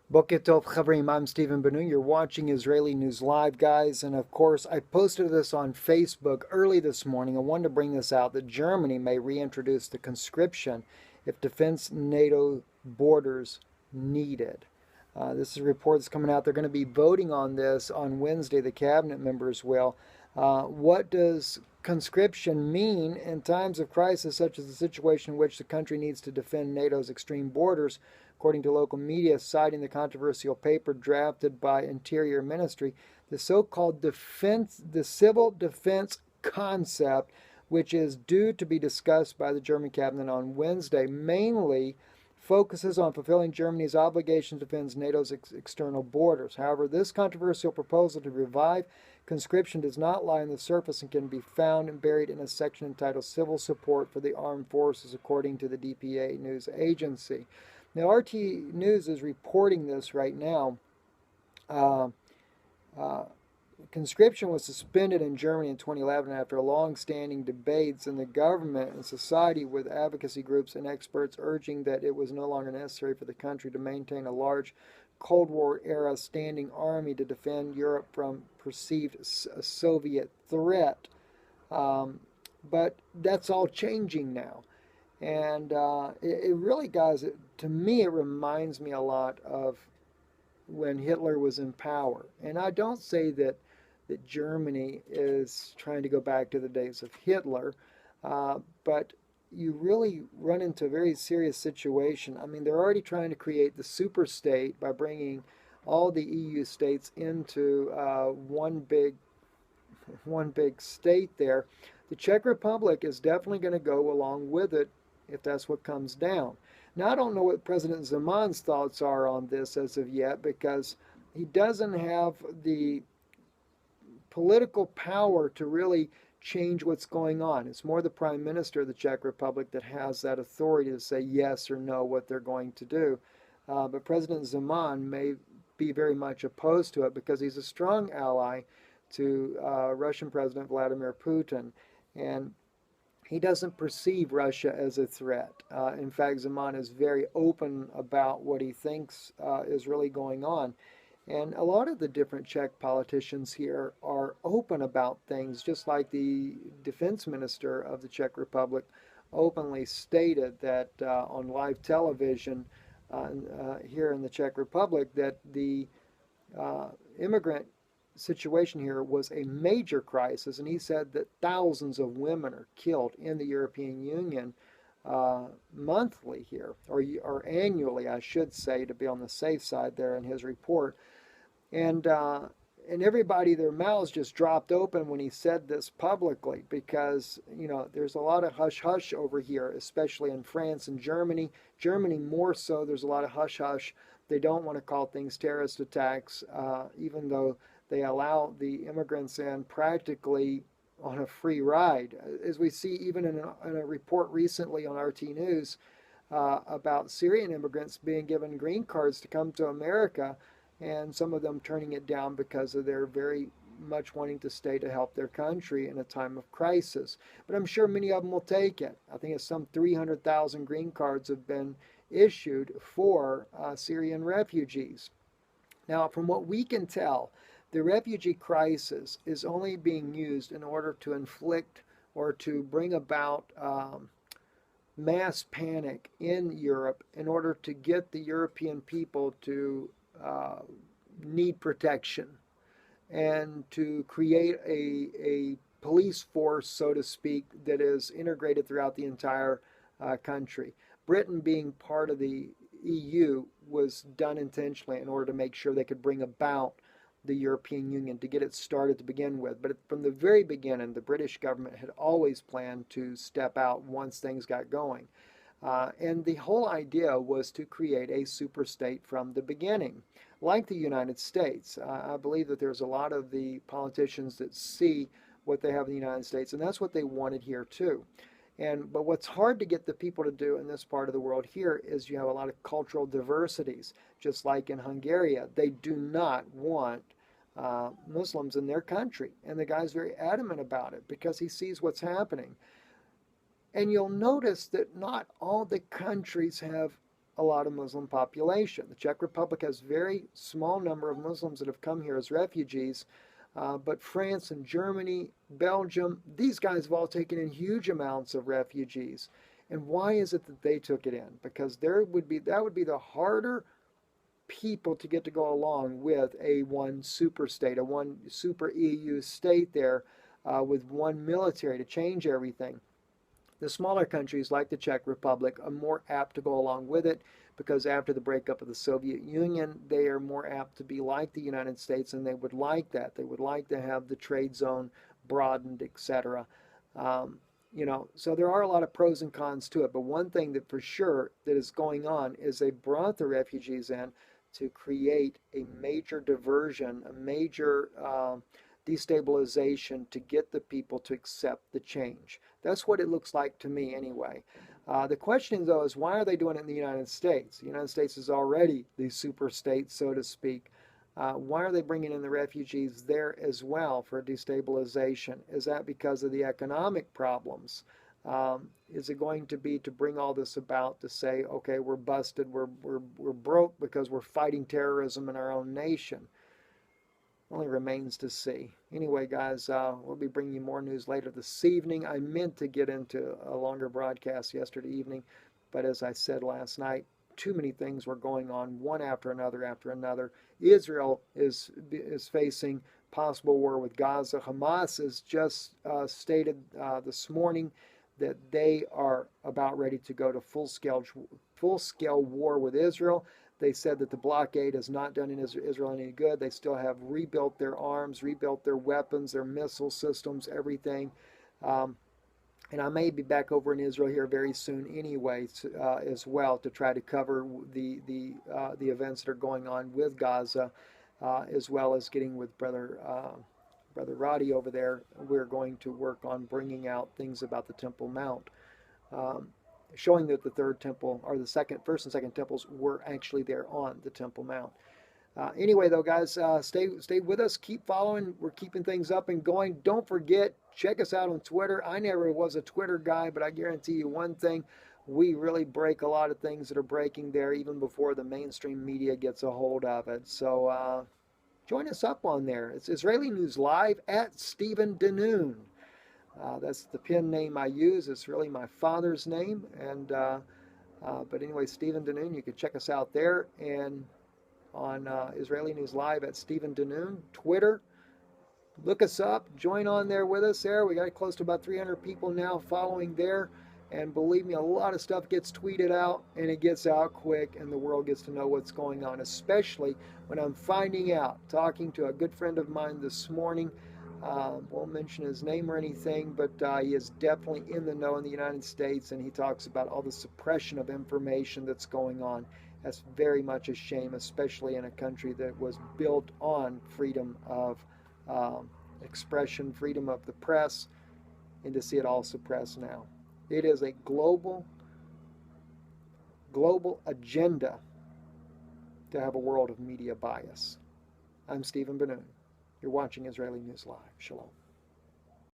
Boker Tov Chavrim, I'm Stephen Benu. You're watching Israeli News Live, guys. And of course, I posted this on Facebook early this morning. I wanted to bring this out that Germany may reintroduce the conscription if defense NATO borders needed. This is reports coming out. They're going to be voting on this on Wednesday. The cabinet members will. What does conscription mean in times of crisis, such as the situation in which the country needs to defend NATO's extreme borders? According to local media, citing the controversial paper drafted by Interior Ministry, the so-called the civil defense concept, which is due to be discussed by the German cabinet on Wednesday, mainly focuses on fulfilling Germany's obligation to defend NATO's external borders. However, this controversial proposal to revive conscription does not lie on the surface and can be found and buried in a section entitled Civil Support for the Armed Forces, according to the DPA news agency. Now, RT News is reporting this right now. Uh, uh, Conscription was suspended in Germany in 2011 after long-standing debates in the government and society, with advocacy groups and experts urging that it was no longer necessary for the country to maintain a large Cold War-era standing army to defend Europe from perceived Soviet threat. Um, but that's all changing now. And it really, guys, to me, it reminds me a lot of when Hitler was in power. And I don't say that Germany is trying to go back to the days of Hitler, but you really run into a very serious situation. I mean, they're already trying to create the super state by bringing all the EU states into one big state there. The Czech Republic is definitely going to go along with it if that's what comes down. Now, I don't know what President Zeman's thoughts are on this as of yet, because he doesn't have the political power to really change what's going on. It's more the Prime Minister of the Czech Republic that has that authority to say yes or no what they're going to do. But President Zeman may be very much opposed to it because he's a strong ally to Russian President Vladimir Putin. And he doesn't perceive Russia as a threat. In fact, Zeman is very open about what he thinks is really going on. And a lot of the different Czech politicians here are open about things, just like the defense minister of the Czech Republic openly stated that on live television here in the Czech Republic that the immigrant situation here was a major crisis, and he said that thousands of women are killed in the European Union monthly here, or annually, I should say, to be on the safe side there in his report. And and everybody, their mouths just dropped open when he said this publicly, because there's a lot of hush hush over here, especially in France and Germany. Germany more so. There's a lot of hush hush. They don't want to call things terrorist attacks, even though they allow the immigrants in practically on a free ride, as we see even in a report recently on RT News about Syrian immigrants being given green cards to come to America, and some of them turning it down because of their very much wanting to stay to help their country in a time of crisis. But I'm sure many of them will take it. I think it's some 300,000 green cards have been issued for Syrian refugees. Now, from what we can tell, the refugee crisis is only being used in order to inflict or to bring about mass panic in Europe in order to get the European people to uh, need protection and to create a police force, so to speak, that is integrated throughout the entire country. Britain, being part of the EU, was done intentionally in order to make sure they could bring about the European Union to get it started to begin with. But from the very beginning, the British government had always planned to step out once things got going. And the whole idea was to create a super state from the beginning, like the United States. I believe that there's a lot of the politicians that see what they have in the United States, and that's what they wanted here too. But what's hard to get the people to do in this part of the world here is you have a lot of cultural diversities, just like in Hungary. They do not want Muslims in their country, and the guy's very adamant about it because he sees what's happening. And you'll notice that not all the countries have a lot of Muslim population. The Czech Republic has very small number of Muslims that have come here as refugees, but France and Germany, Belgium, these guys have all taken in huge amounts of refugees. And why is it that they took it in? Because that would be the harder people to get to go along with a one super state, a one super EU state there with one military to change everything. The smaller countries like the Czech Republic are more apt to go along with it because after the breakup of the Soviet Union, they are more apt to be like the United States, and they would like that. They would like to have the trade zone broadened, etc. So there are a lot of pros and cons to it. But one thing that for sure that is going on is they brought the refugees in to create a major diversion, a major destabilization to get the people to accept the change. That's what it looks like to me anyway. The question, though, is why are they doing it in the United States? The United States is already the super state, so to speak. Why are they bringing in the refugees there as well for destabilization? Is that because of the economic problems? Is it going to be to bring all this about to say, okay, we're busted, we're broke because we're fighting terrorism in our own nation? Only remains to see. Anyway, guys, we'll be bringing you more news later this evening. I meant to get into a longer broadcast yesterday evening, but as I said last night, too many things were going on, one after another after another. Israel is facing possible war with Gaza. Hamas has just stated this morning that they are about ready to go to full-scale war with Israel. They said that the blockade has not done Israel any good. They still have rebuilt their arms, rebuilt their weapons, their missile systems, everything. And I may be back over in Israel here very soon anyway, as well, to try to cover the events that are going on with Gaza, as well as getting with Brother Roddy over there. We're going to work on bringing out things about the Temple Mount. Showing that the third temple, or the first and second temples, were actually there on the Temple Mount. Anyway, though, guys, stay with us. Keep following. We're keeping things up and going. Don't forget, check us out on Twitter. I never was a Twitter guy, but I guarantee you one thing. We really break a lot of things that are breaking there even before the mainstream media gets a hold of it. So join us up on there. It's Israeli News Live at Stephen Danoon. That's the pen name I use. It's really my father's name. But anyway, Stephen Danoon, you can check us out there. And on Israeli News Live at Stephen Danoon, Twitter. Look us up. Join on there with us there. We got close to about 300 people now following there. And believe me, a lot of stuff gets tweeted out, and it gets out quick, and the world gets to know what's going on, especially when I'm finding out, talking to a good friend of mine this morning. Won't mention his name or anything, but he is definitely in the know in the United States, and he talks about all the suppression of information that's going on. That's very much a shame, especially in a country that was built on freedom of expression, freedom of the press, and to see it all suppressed now. It is a global agenda to have a world of media bias. I'm Stephen Benoon. You're watching Israeli News Live. Shalom.